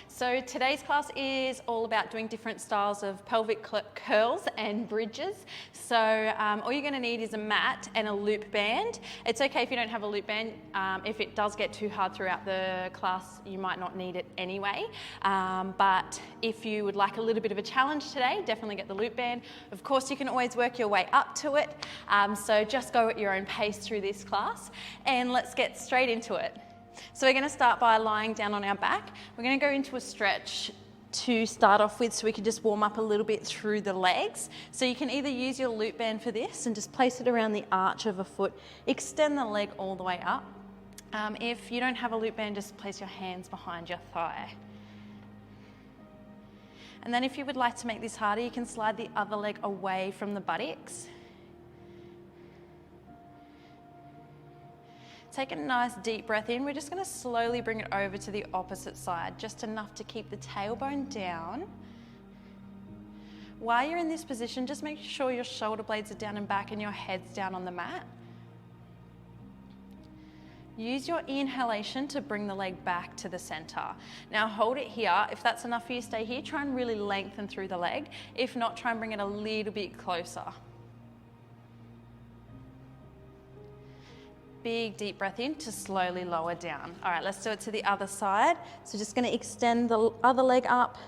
So today's class is all about doing different styles of pelvic curls and bridges. So all you're going to need is a mat and a loop band. It's okay if you don't have a loop band. If it does get too hard throughout the class, you might not need it anyway. But if you would like a little bit of a challenge today, definitely get the loop band. Of course, you can always work your way up to it. So just go at your own pace through this class, and let's get straight into it. So we're going to start by lying down on our back. We're going to go into a stretch to start off with, so we can just warm up a little bit through the legs. So you can either use your loop band for this and just place it around the arch of a foot, extend the leg all the way up. If you don't have a loop band, just place your hands behind your thigh. And then if you would like to make this harder, you can slide the other leg away from the buttocks. Take a nice deep breath in. We're just going to slowly bring it over to the opposite side, just enough to keep the tailbone down. While you're in this position, just make sure your shoulder blades are down and back and your head's down on the mat. Use your inhalation to bring the leg back to the center. Now hold it here. If that's enough for you, stay here. Try and really lengthen through the leg. If not, try and bring it a little bit closer. Big deep breath in to slowly lower down. All right, let's do it to the other side. So just going to extend the other leg up,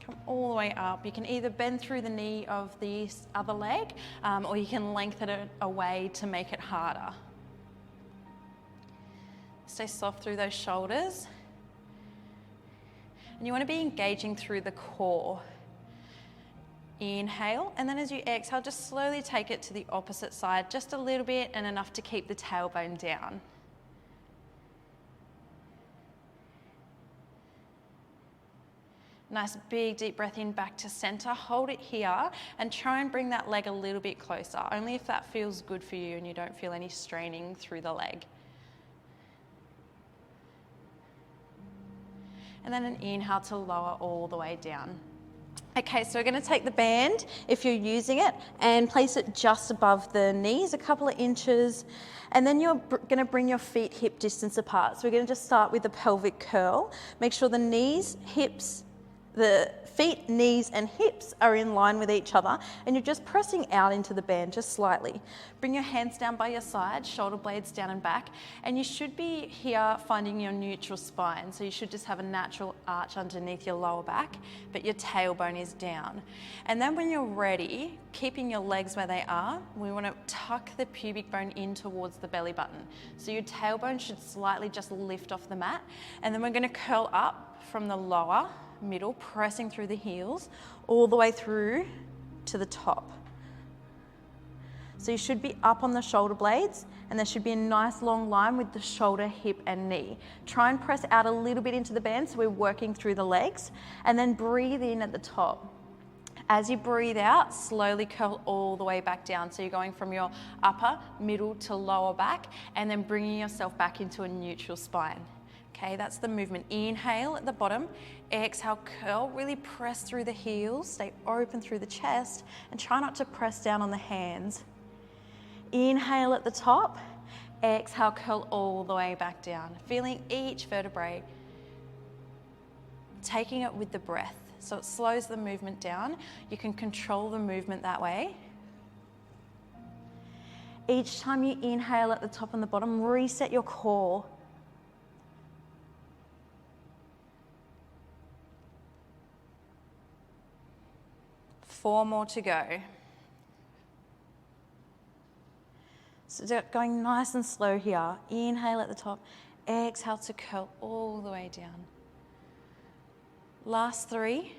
come all the way up. You can either bend through the knee of the other leg, or you can lengthen it away to make it harder. Stay soft through those shoulders. And you want to be engaging through the core. Inhale, and then as you exhale, just slowly take it to the opposite side, just a little bit and enough to keep the tailbone down. Nice big deep breath in back to center. Hold it here and try and bring that leg a little bit closer, only if that feels good for you and you don't feel any straining through the leg. And then an inhale to lower all the way down. Okay, so we're going to take the band, if you're using it, and place it just above the knees, a couple of inches, and then you're going to bring your feet hip distance apart. So we're going to just start with the pelvic curl. Make sure the knees, hips, the feet, knees and hips are in line with each other, and you're just pressing out into the band just slightly. Bring your hands down by your side, shoulder blades down and back, and you should be here finding your neutral spine. So you should just have a natural arch underneath your lower back, but your tailbone is down. And then when you're ready, keeping your legs where they are, we want to tuck the pubic bone in towards the belly button. So your tailbone should slightly just lift off the mat, and then we're going to curl up from the lower middle, pressing through the heels all the way through to the top. So you should be up on the shoulder blades, and there should be a nice long line with the shoulder, hip and knee. Try and press out a little bit into the band so we're working through the legs, and then breathe in at the top. As you breathe out, slowly curl all the way back down. So you're going from your upper, middle to lower back, and then bringing yourself back into a neutral spine. Okay, that's the movement. Inhale at the bottom, exhale, curl, really press through the heels, stay open through the chest, and try not to press down on the hands. Inhale at the top, exhale, curl all the way back down, feeling each vertebrae, taking it with the breath. So it slows the movement down. You can control the movement that way. Each time you inhale at the top and the bottom, reset your core. Four more to go. So going nice and slow here. Inhale at the top, exhale to curl all the way down. Last three.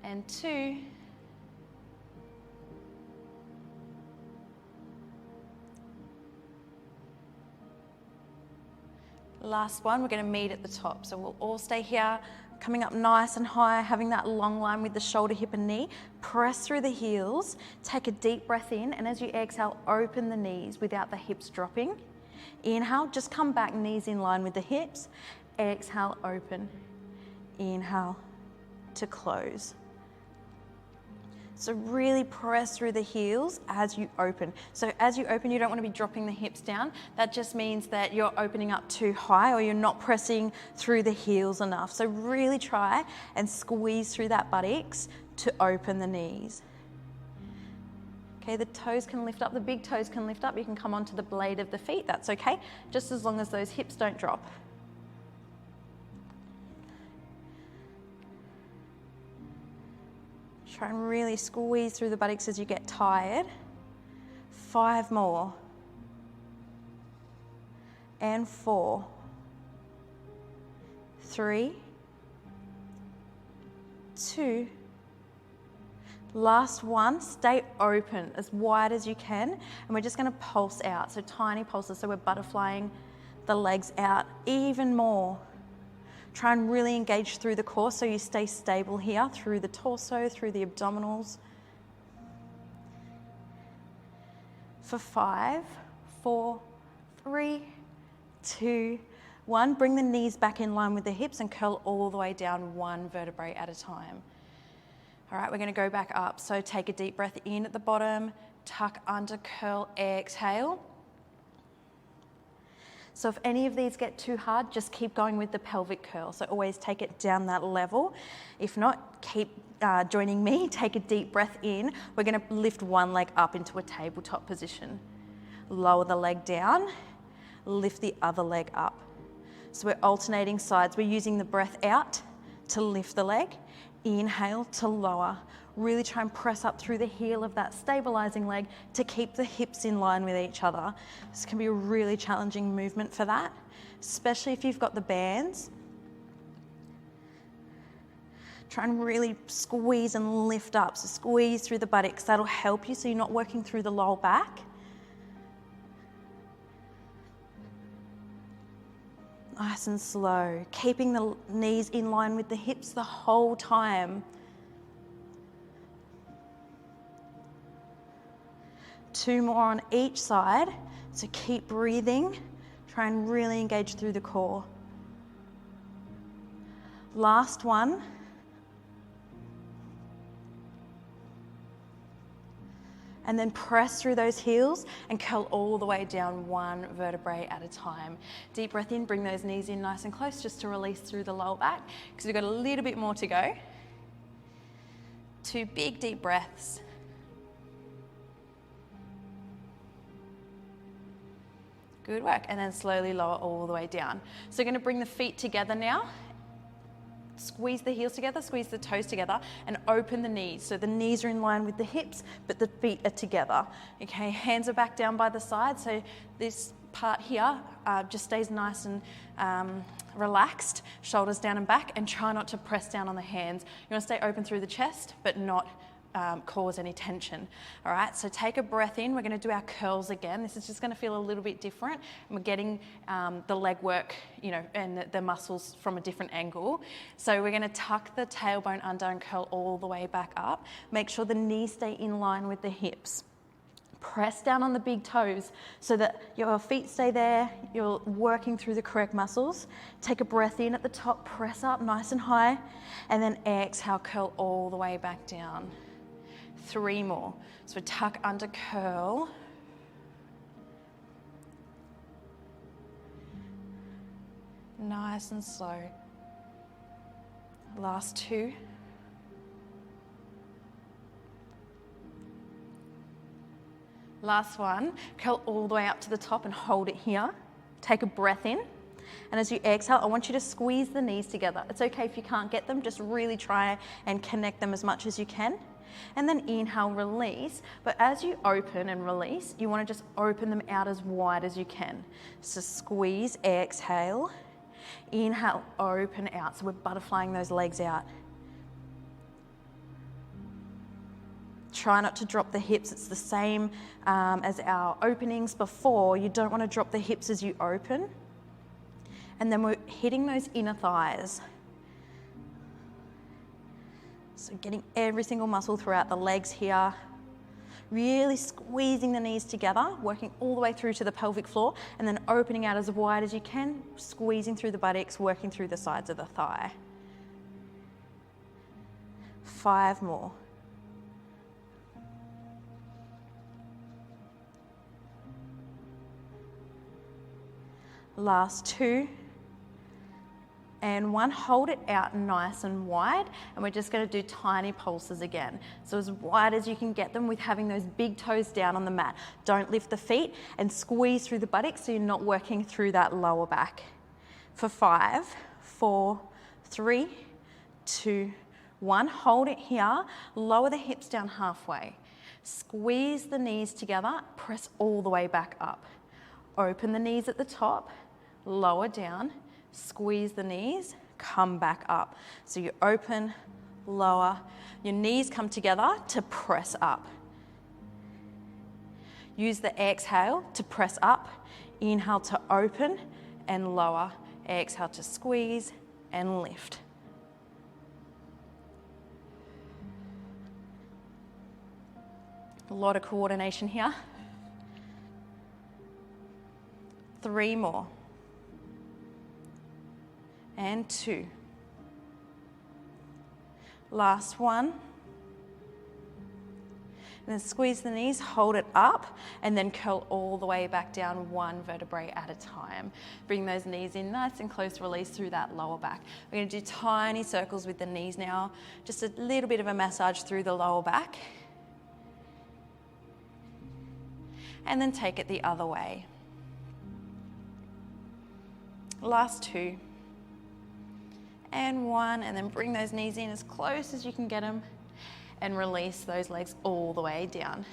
And two. Last one, we're going to meet at the top. So we'll all stay here, coming up nice and high, having that long line with the shoulder, hip and knee. Press through the heels, take a deep breath in, and as you exhale, open the knees without the hips dropping. Inhale, just come back, knees in line with the hips. Exhale, open. Inhale to close. So really press through the heels as you open. So as you open, you don't want to be dropping the hips down. That just means that you're opening up too high or you're not pressing through the heels enough. So really try and squeeze through that buttocks to open the knees. Okay, the toes can lift up, the big toes can lift up. You can come onto the blade of the feet, that's okay, just as long as those hips don't drop. Try and really squeeze through the buttocks as you get tired. 5 more. And 4. 3. 2. Last one, stay open as wide as you can. And we're just gonna pulse out, so tiny pulses. So we're butterflying the legs out even more. Try and really engage through the core so you stay stable here, through the torso, through the abdominals. For 5, 4, 3, 2, 1. Bring the knees back in line with the hips and curl all the way down 1 vertebrae at a time. All right, we're gonna go back up. So take a deep breath in at the bottom, tuck under, curl, exhale. So if any of these get too hard, just keep going with the pelvic curl. So always take it down that level. If not, keep joining me. Take a deep breath in. We're gonna lift one leg up into a tabletop position. Lower the leg down, lift the other leg up. So we're alternating sides. We're using the breath out to lift the leg. Inhale to lower. Really try and press up through the heel of that stabilizing leg to keep the hips in line with each other. This can be a really challenging movement for that, especially if you've got the bands. Try and really squeeze and lift up. So squeeze through the buttocks. That'll help you so you're not working through the lower back. Nice and slow. Keeping the knees in line with the hips the whole time. 2 more on each side. So keep breathing. Try and really engage through the core. Last one. And then press through those heels and curl all the way down 1 vertebrae at a time. Deep breath in, bring those knees in nice and close just to release through the lower back because we've got a little bit more to go. 2 big deep breaths. Good work, and then slowly lower all the way down. So we're gonna bring the feet together now. Squeeze the heels together, squeeze the toes together, and open the knees. So the knees are in line with the hips, but the feet are together. Okay, hands are back down by the side, so this part here just stays nice and relaxed, shoulders down and back, and try not to press down on the hands. You wanna stay open through the chest, but not cause any tension. All right, so take a breath in. We're gonna do our curls again. This is just gonna feel a little bit different. And we're getting the leg work, you know, and the muscles from a different angle. So we're gonna tuck the tailbone under and curl all the way back up. Make sure the knees stay in line with the hips. Press down on the big toes so that your feet stay there, you're working through the correct muscles. Take a breath in at the top, press up nice and high, and then exhale, curl all the way back down. 3 more. So tuck under, curl. Nice and slow. Last 2. Last one. Curl all the way up to the top and hold it here. Take a breath in. And as you exhale, I want you to squeeze the knees together. It's okay if you can't get them, just really try and connect them as much as you can. And then inhale, release. But as you open and release, you want to just open them out as wide as you can. So squeeze, exhale. Inhale, open out. So we're butterflying those legs out. Try not to drop the hips. It's the same as our openings before. You don't want to drop the hips as you open. And then we're hitting those inner thighs. So getting every single muscle throughout the legs here. Really squeezing the knees together, working all the way through to the pelvic floor, and then opening out as wide as you can, squeezing through the buttocks, working through the sides of the thigh. 5 more. Last 2. And 1, hold it out nice and wide, and we're just going to do tiny pulses again. So as wide as you can get them with having those big toes down on the mat. Don't lift the feet, and squeeze through the buttocks so you're not working through that lower back. For 5, 4, 3, 2, 1. Hold it here, lower the hips down halfway. Squeeze the knees together, press all the way back up. Open the knees at the top, lower down, squeeze the knees, come back up. So you open, lower, your knees come together to press up. Use the exhale to press up, inhale to open and lower, exhale to squeeze and lift. A lot of coordination here. 3 more. And 2. Last 1. And then squeeze the knees, hold it up, and then curl all the way back down 1 vertebrae at a time. Bring those knees in nice and close, release through that lower back. We're going to do tiny circles with the knees now, just a little bit of a massage through the lower back. And then take it the other way. Last 2. And 1, and then bring those knees in as close as you can get them and release those legs all the way down.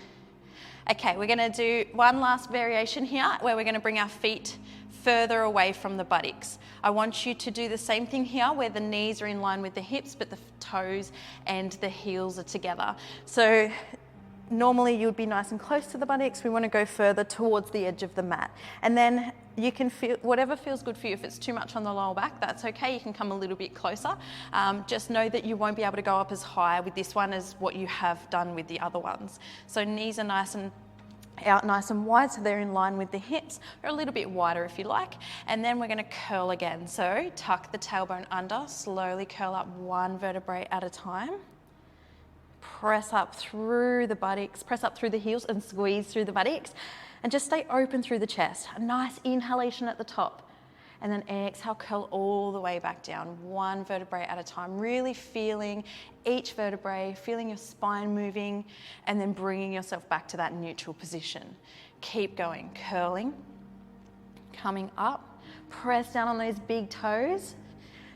Okay, we're gonna do one last variation here where we're gonna bring our feet further away from the buttocks. I want you to do the same thing here where the knees are in line with the hips, but the toes and the heels are together. So normally you would be nice and close to the buttocks. We want to go further towards the edge of the mat. And then you can feel whatever feels good for you. If it's too much on the lower back, that's okay. You can come a little bit closer. Just know that you won't be able to go up as high with this one as what you have done with the other ones. So knees are nice and out nice and wide, so they're in line with the hips, or a little bit wider if you like. And then we're going to curl again. So tuck the tailbone under, slowly curl up 1 vertebrae at a time. Press up through the buttocks, press up through the heels and squeeze through the buttocks, and just stay open through the chest. A nice inhalation at the top, and then exhale, curl all the way back down, 1 vertebrae at a time, really feeling each vertebrae, feeling your spine moving, and then bringing yourself back to that neutral position. Keep going, curling, coming up, press down on those big toes.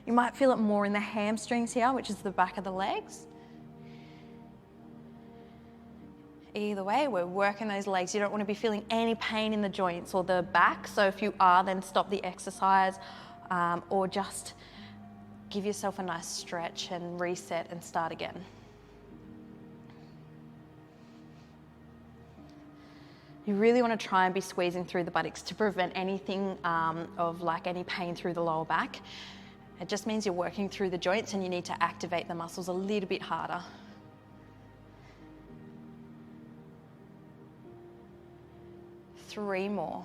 You might feel it more in the hamstrings here, which is the back of the legs. Either way, we're working those legs. You don't want to be feeling any pain in the joints or the back. So if you are, then stop the exercise or just give yourself a nice stretch and reset and start again. You really want to try and be squeezing through the buttocks to prevent anything of like any pain through the lower back. It just means you're working through the joints and you need to activate the muscles a little bit harder. Three more.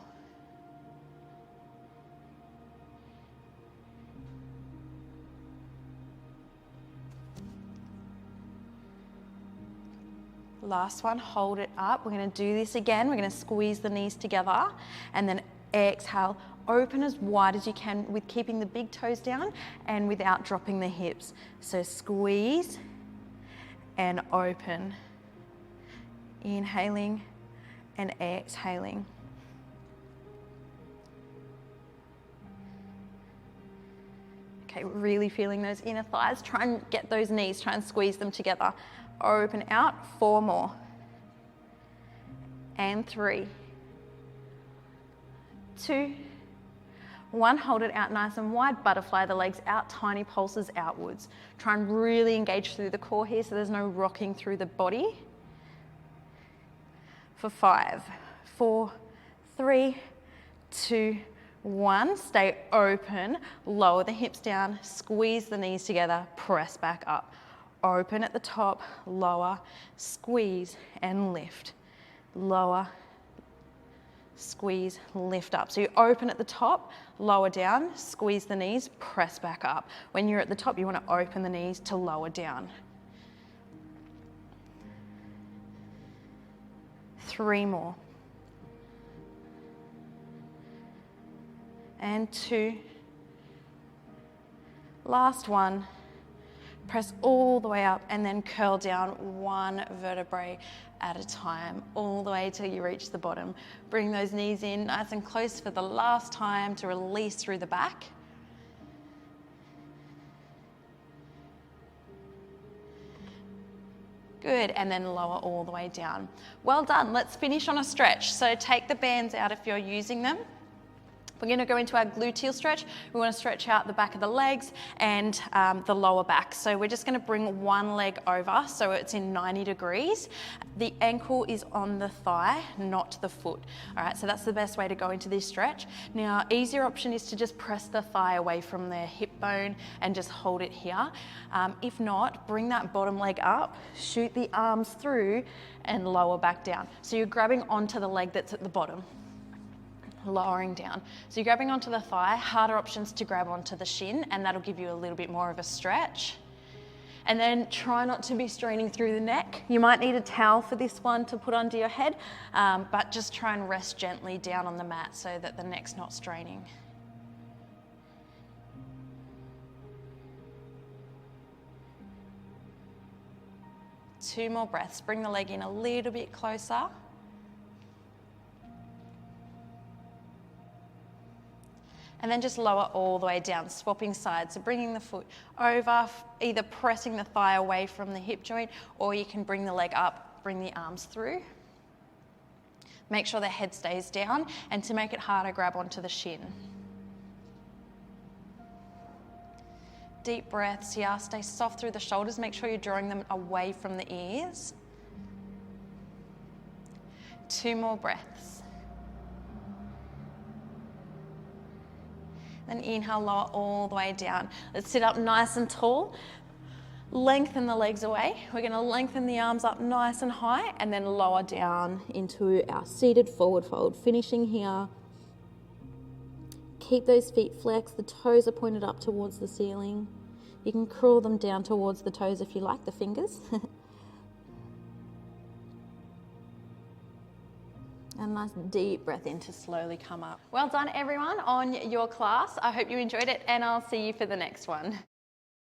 Last one, hold it up. We're going to do this again. We're going to squeeze the knees together and then exhale, open as wide as you can with keeping the big toes down and without dropping the hips. So squeeze and open. Inhaling and exhaling. Okay, really feeling those inner thighs. Try and get those knees, try and squeeze them together. Open out, 4 more. And 3, 2, 1. Hold it out nice and wide. Butterfly the legs out, tiny pulses outwards. Try and really engage through the core here so there's no rocking through the body. For 5, 4, 3, 2, 1. Stay open, lower the hips down, squeeze the knees together, press back up. Open at the top, lower, squeeze and lift. Lower, squeeze, lift up. So you open at the top, lower down, squeeze the knees, press back up. When you're at the top, you want to open the knees to lower down. 3 more. and 2. Last one. Press all the way up and then curl down 1 vertebrae at a time, all the way till you reach the bottom. Bring those knees in nice and close for the last time to release through the back. Good, and then lower all the way down. Well done, let's finish on a stretch. So take the bands out if you're using them. We're going to go into our gluteal stretch. We want to stretch out the back of the legs and the lower back. So we're just going to bring one leg over so it's in 90 degrees. The ankle is on the thigh, not the foot. All right, so that's the best way to go into this stretch. Now, easier option is to just press the thigh away from the hip bone and just hold it here. If not, bring that bottom leg up, shoot the arms through and lower back down. So you're grabbing onto the leg that's at the bottom, lowering down. So you're grabbing onto the thigh. Harder options to grab onto the shin, and that'll give you a little bit more of a stretch. And then try not to be straining through the neck. You might need a towel for this one to put under your head, but just try and rest gently down on the mat so that the neck's not straining. Two more breaths. Bring the leg in a little bit closer. And then just lower all the way down, swapping sides. So bringing the foot over, either pressing the thigh away from the hip joint, or you can bring the leg up, bring the arms through. Make sure the head stays down, and to make it harder, grab onto the shin. Deep breaths here, stay soft through the shoulders. Make sure you're drawing them away from the ears. 2 more breaths. And inhale, lower all the way down. Let's sit up nice and tall. Lengthen the legs away. We're going to lengthen the arms up nice and high and then lower down into our seated forward fold. Finishing here. Keep those feet flexed. The toes are pointed up towards the ceiling. You can curl them down towards the toes if you like, the fingers. And nice deep breath in to slowly come up. Well done everyone on your class. I hope you enjoyed it, and I'll see you for the next one.